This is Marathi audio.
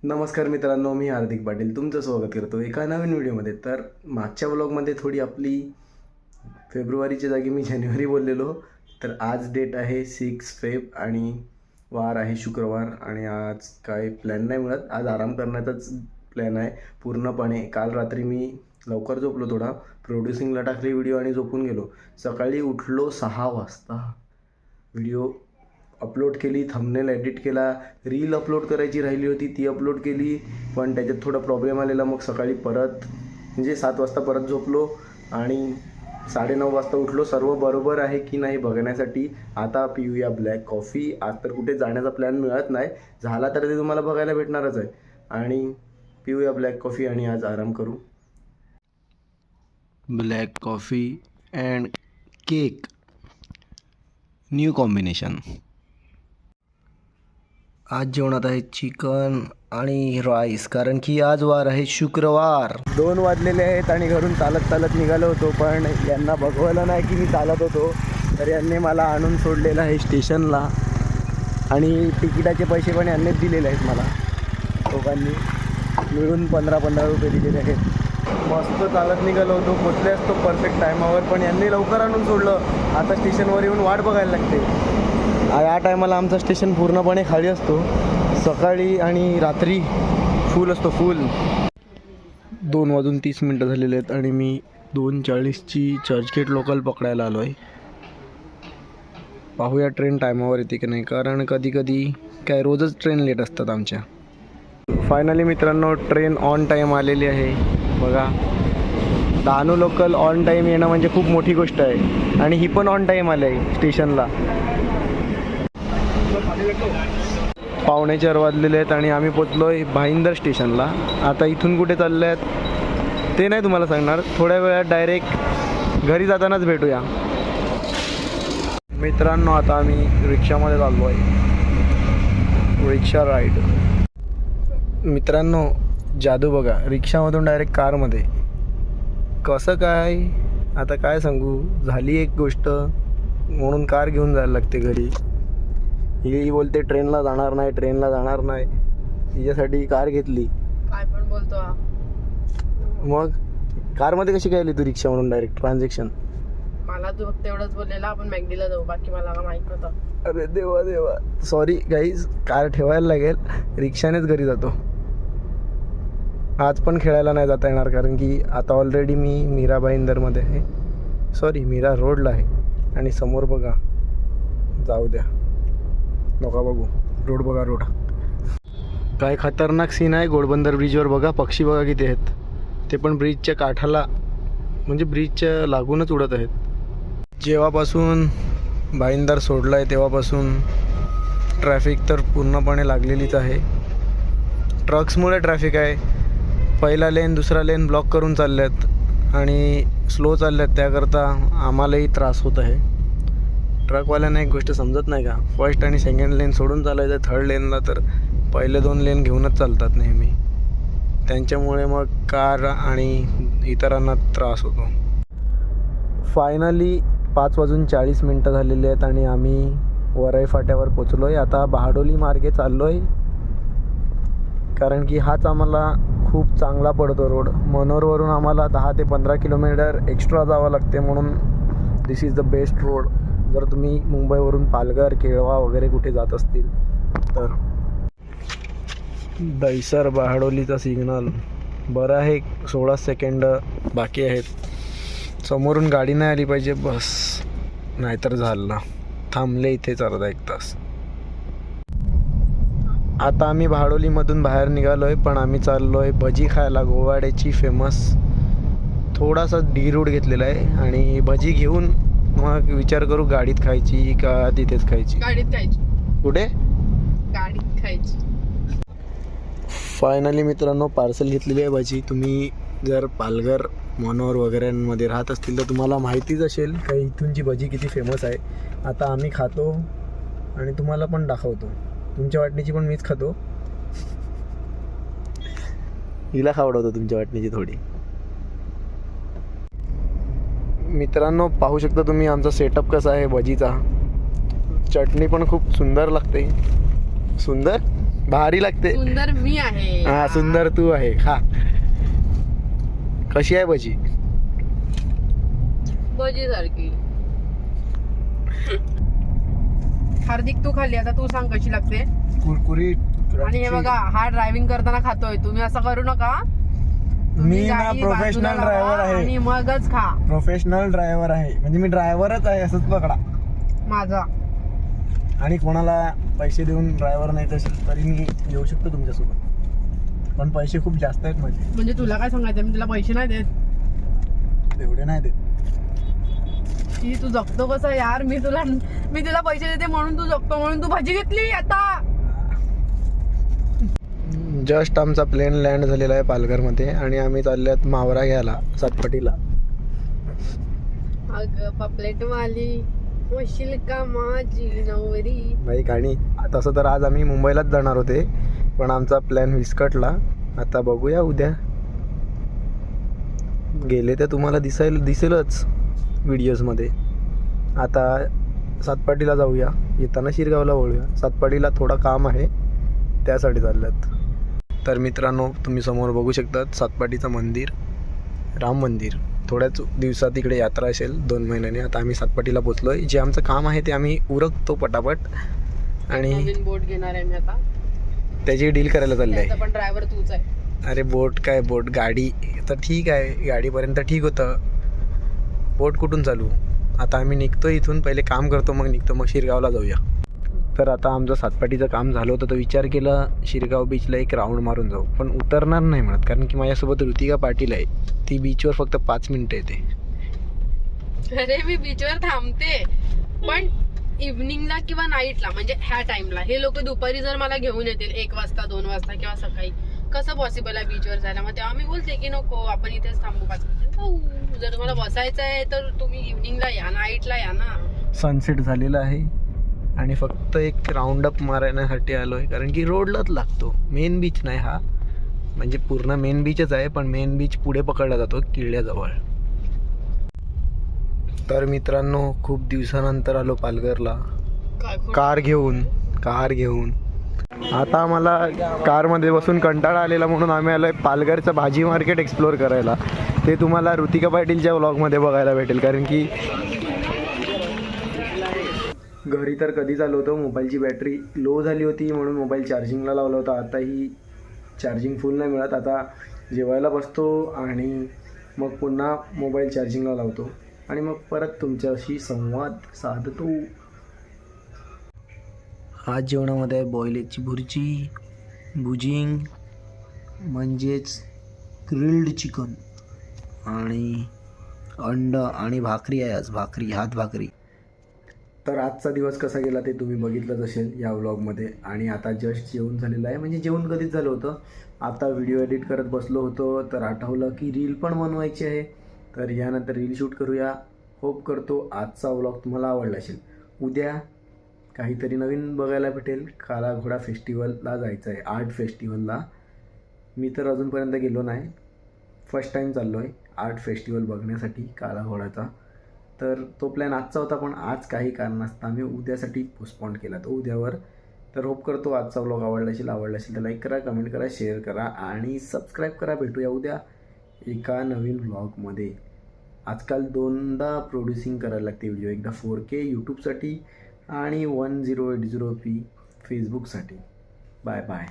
नमस्कार मित्रांनो, मी हार्दिक पाटील तुमचं स्वागत करतो एका नवीन व्हिडिओमध्ये. तर मागच्या व्लॉगमध्ये थोडी आपली फेब्रुवारीच्या जागी मी जानेवारी बोललेलो. तर आज डेट आहे 6 फेब आणि वार आहे शुक्रवार. आणि आज काय प्लॅन नाही मिळत, आज आराम करण्याचाच प्लॅन आहे पूर्णपणे. काल रात्री मी लवकर झोपलो, थोडा प्रोड्युसिंगला टाकली व्हिडिओ आणि झोपून गेलो. सकाळी उठलो 6 वाजता, व्हिडिओ अपलोड केली, थंबनेल एडिट केला, रील अपलोड करायची राहिली होती ती अपलोड केली, पण त्याच्यात थोडा प्रॉब्लेम आलेला. मग सकाळी परत 7 वाजता परत झोपलो आणि 9:30 वाजता उठलो. सर्व बरोबर आहे की नाही बघण्यासाठी आता पिऊया ब्लॅक कॉफी. आज तर कुठे जाण्याचा प्लॅन मिळत नाही, झाला तर ते तुम्हाला बघायला भेटणारच आहे. आणि पिऊया ब्लॅक कॉफी आणि आज आराम करू. Black coffee and cake, new combination. आज जेवणात आहे चिकन आणि राईस, कारण की आज वार आहे शुक्रवार. 2 वाजलेले आहेत आणि घरून चालत चालत निघालो होतो, पण यांना बघवलं नाही की मी चालत होतो. तर यांनी मला आणून सोडलेलं आहे स्टेशनला आणि तिकिटाचे पैसे पण यांनीच दिलेले आहेत मला. दोघांनी मिळून 15 रुपये दिलेले आहेत. मस्त चालत निघालो होतो, पोचले असतो परफेक्ट टायमावर, पण यांनी लवकर आणून सोडलं. आता स्टेशनवर येऊन वाट बघायला लागते. या टायमाला आमचं स्टेशन पूर्णपणे खाली असतो, सकाळी आणि रात्री फुल असतो, फुल. 2:30 झालेले आहेत आणि मी 2:40ची चर्चगेट लोकल पकडायला आलो आहे. पाहूया ट्रेन टायमावर येते की नाही, कारण कधी कधी काय रोजच ट्रेन लेट असतात आमच्या. फायनली मित्रांनो, ट्रेन ऑन टाईम आलेली आहे. बघा, डहाणू लोकल ऑन टाईम येणं म्हणजे खूप मोठी गोष्ट आहे. आणि ही पण ऑन टाईम आली आहे स्टेशनला. 4:45 वाजलेले आहेत आणि आम्ही पोचलो आहे भाईंदर स्टेशनला. आता इथून कुठे चालले आहेत ते नाही तुम्हाला सांगणार, थोड्या वेळात डायरेक्ट घरी जातानाच भेटूया. मित्रांनो, आता आम्ही रिक्षामध्ये चाललो आहे, रिक्षा राईड. मित्रांनो, जादू बघा, रिक्षामधून डायरेक्ट कारमध्ये. कसं काय आता काय सांगू, झाली एक गोष्ट म्हणून कार घेऊन जायला लागते घरी. ही बोलते ट्रेनला जाणार नाही, ट्रेनला जाणार नाही, हिच्यासाठी कार घेतली. काय पण बोलतो हा. मग कारमध्ये कशी काय आली तू रिक्षा म्हणून डायरेक्ट ट्रान्झॅक्शन? मला तू फक्त एवढंच बोललेला आपण मॅगडीला जाऊ, बाकी मला माहित नव्हतं. अरे देवा देवा, सॉरी गाईज, कार ठेवायला लागेल, रिक्षानेच घरी जातो. आज पण खेळायला नाही जाता येणार, कारण की आता ऑलरेडी मी मीरा भाईंदरमध्ये आहे, सॉरी मीरा रोडला आहे. आणि समोर बघा, जाऊ द्या नका बघू, रोड बघा, रोड काय खतरनाक सीन आहे. घोडबंदर ब्रिजवर बघा, पक्षी बघा किती आहेत, ते पण ब्रिजच्या काठाला, म्हणजे ब्रिजच्या लागूनच उडत आहेत. जेव्हापासून भाईंदर सोडलं आहे तेव्हापासून ट्रॅफिक तर पूर्णपणे लागलेलीच आहे. ट्रक्समुळे ट्रॅफिक आहे. पहिला लेन दुसरा लेन ब्लॉक करून चालल्यात आणि स्लो चालल्यात, त्याकरता आम्हालाही त्रास होत आहे. ट्रकवाल्यांना एक गोष्ट समजत नाही का, फर्स्ट आणि सेकंड लेन सोडून चालायचं, थर्ड लेनला तर पहिले 2 लेन घेऊनच चालतात नेहमी. त्यांच्यामुळे मग कार आणि इतरांना त्रास होतो. फायनली 5:40 झालेले आहेत आणि आम्ही वरई फाट्यावर पोचलो आहे. आता बहाडोली मार्गे चाललो आहे, कारण की हाच आम्हाला खूप चांगला पडतो रोड. मनोरवरून आम्हाला 10 ते 15 किलोमीटर एक्स्ट्रा जावं लागते, म्हणून दिस इज द बेस्ट रोड. जर तुम्ही मुंबईवरून पालघर, केळवा वगैरे कुठे जात असतील तर. दहिसर बहाडोलीचा सिग्नल बरं आहे, 16 सेकंड बाकी आहेत. समोरून गाडी नाही आली पाहिजे बस, नाहीतर झालं. थांबले इथेच अर्धा 1 तास. आता आम्ही बहाडोलीमधून बाहेर निघालो आहे, पण आम्ही चाललो आहे भजी खायला, गोवाड्याची फेमस. थोडासा डी रूट घेतलेला आहे आणि भजी घेऊन मग विचार करू गाडीत खायची का तिथेच खायची. गाडीत खायची. कुठे? गाडीत खायची. फायनली मित्रांनो, पार्सल घेतलेली आहे भजी. तुम्ही जर पालघर, मनोर वगैरेमध्ये राहत असतील तर तुम्हाला माहितीच असेल का इथूनची भजी किती फेमस आहे. आता आम्ही खातो आणि तुम्हाला पण दाखवतो. तुमच्या वाटणीची पण मीच खातो, हिला खावडवतो तुमच्या वाटणीची थोडी. मित्रांनो, पाहू शकता तुम्ही आमचा सेटअप कसा आहे भजीचा. चटणी पण खूप सुंदर लागते. सुंदर भारी लागते. सुंदर मी आहे. हा सुंदर तू आहे. खा. कशी आहे भजी? भजी सारखी. हार्दिक तू खाल्ली, आता तू सांग कशी लागते. कुरकुरीत. आणि हे बघा, हा ड्रायव्हिंग करताना खातोय. तुम्ही असं करू नका. मी ना प्रोफेशनल ड्रायव्हर आहे. आणि मगच खा. प्रोफेशनल ड्रायव्हर आहे, म्हणजे मी ड्रायव्हरच आहे असंच पकडा. माझा आणि कोणाला पैसे देऊन ड्रायव्हर नाही तरी मी येऊ शकतो तुमच्यासोबत, पण पैसे खूप जास्त आहेत माझे. म्हणजे तुला काय सांगायचं, मी तुला पैसे नाही देत. एवढे नाही देत. की तू जगतो कसं यार. मी तुला पैसे देते म्हणून तू जगतो, म्हणून तू भाजी घेतली. आता जस्ट आमचा प्लेन लँड झालेला आहे पालघरमध्ये आणि आम्ही चालल्यात मावरा घ्यायला सातपाटीला. अगं पापलेट वाली वशील का माझी नवरी. बाई गाणी. तसं तर आज आम्ही मुंबईलाच जाणार होते, पण आमचा प्लॅन विस्कटला. आता बघूया उद्या. गेले तर तुम्हाला दिसेलच व्हिडिओजमध्ये. आता सातपाटीला जाऊया, येताना शिरगावला वळूया. सातपाटीला थोडं काम आहे, त्यासाठी चालल्यात. तर मित्रांनो, तुम्ही समोर बघू शकतात सातपाटीचं मंदिर, राम मंदिर. थोड्याच दिवसात इकडे यात्रा असेल 2 महिन्याने. आता आम्ही सातपाटीला पोचलो आहे. जे आमचं काम आहे ते आम्ही उरकतो पटापट. आणि नवीन बोट घेणार आहे मी आता. त्याची डील करायला चालली आहे. पण ड्रायव्हर तूच आहे. अरे बोट काय बोट, गाडी तर ठीक आहे, गाडीपर्यंत ठीक होतं. बोट कुठून चालू? आता आम्ही निघतो इथून, पहिले काम करतो मग निघतो, मग शिरगावला जाऊया. तर आता आमचं सातपाटीचं काम झालं होतं, तर विचार केला शिरगाव बीचला एक राऊंड मारून जाऊ, पण उतरणार नाही म्हणत, कारण की माझ्यासोबत ऋतिका पाटील आहे. ती बीचवर फक्त 5 मिनिटं येते. अरे मी बीचवर थांबते, पण इव्हनिंगला किंवा नाईटला, म्हणजे ह्या टाइमला. हे लोक दुपारी जर मला घेऊन येतील 1 वाजता 2 वाजता किंवा सकाळी, कसं पॉसिबल आहे बीचवर जायला? मग तेव्हा मी बोलते की नको, आपण इथेच थांबू 5 मिनिटं. जर तुम्हाला बसायचं आहे तर तुम्ही इव्हनिंगला या, नाईटला या ना. सनसेट झालेला आहे आणि फक्त एक राऊंडअप मारण्यासाठी आलो आहे, कारण की रोडलाच लागतो. मेन बीच नाही हा, म्हणजे पूर्ण मेन बीचच आहे, पण मेन बीच पुढे पकडला जातो किल्ल्याजवळ. तर मित्रांनो, खूप दिवसानंतर आलो पालघरला कार घेऊन. आता आम्हाला कारमध्ये बसून कंटाळा आलेला, म्हणून आम्ही आलो आहे पालघरचं भाजी मार्केट एक्सप्लोअर करायला. ते तुम्हाला ऋतिका पाटीलच्या व्लॉगमध्ये बघायला भेटेल, कारण की घरी तर कधीच आलो होतो. मोबाईलची बॅटरी लो झाली होती म्हणून मोबाईल चार्जिंगला लावला होता. आताही चार्जिंग फुल नाही मिळत. आता जेवायला बसतो आणि मग पुन्हा मोबाईल चार्जिंगला लावतो आणि मग परत तुमच्याशी संवाद साधतो. आज जेवणामध्ये बॉईल एगची भुजिंग म्हणजेच ग्रिल्ड चिकन आणि अंड आणि भाकरी आहे. आज हात भाकरी. तर आजचा दिवस कसा गेला ते तुम्ही बघितलंच असेल या व्लॉगमध्ये. आणि आता जस्ट जेवण झालेलं आहे, म्हणजे जेवण कधीच झालं होतं. आता व्हिडिओ एडिट करत बसलो होतो, तर आठवलं की रील पण बनवायची आहे, तर यानंतर रील शूट करूया. होप करतो आजचा व्लॉग तुम्हाला आवडला असेल. उद्या काहीतरी नवीन बघायला भेटेल. काला घोडा फेस्टिवलला जायचं आहे, आर्ट फेस्टिवलला. मी तर अजूनपर्यंत गेलो नाही, फर्स्ट टाईम चाललो आहे आर्ट फेस्टिवल बघण्यासाठी काला घोडाचा. तर तो प्लॅन आजचा होता, पण आज काही कारणास्तव आम्ही उद्यासाठी पोस्टपोन केला, तो उद्यावर. तर होप करतो आजचा व्लॉग आवडला असेल तर लाईक करा, कमेंट करा, शेअर करा आणि सबस्क्राईब करा. भेटूया उद्या एका नवीन व्लॉगमध्ये. आजकाल 2दा प्रोड्युसिंग करायला लागते व्हिडिओ, एकदा 4K यूट्यूबसाठी आणि 1080p फेसबुकसाठी. Bye bye.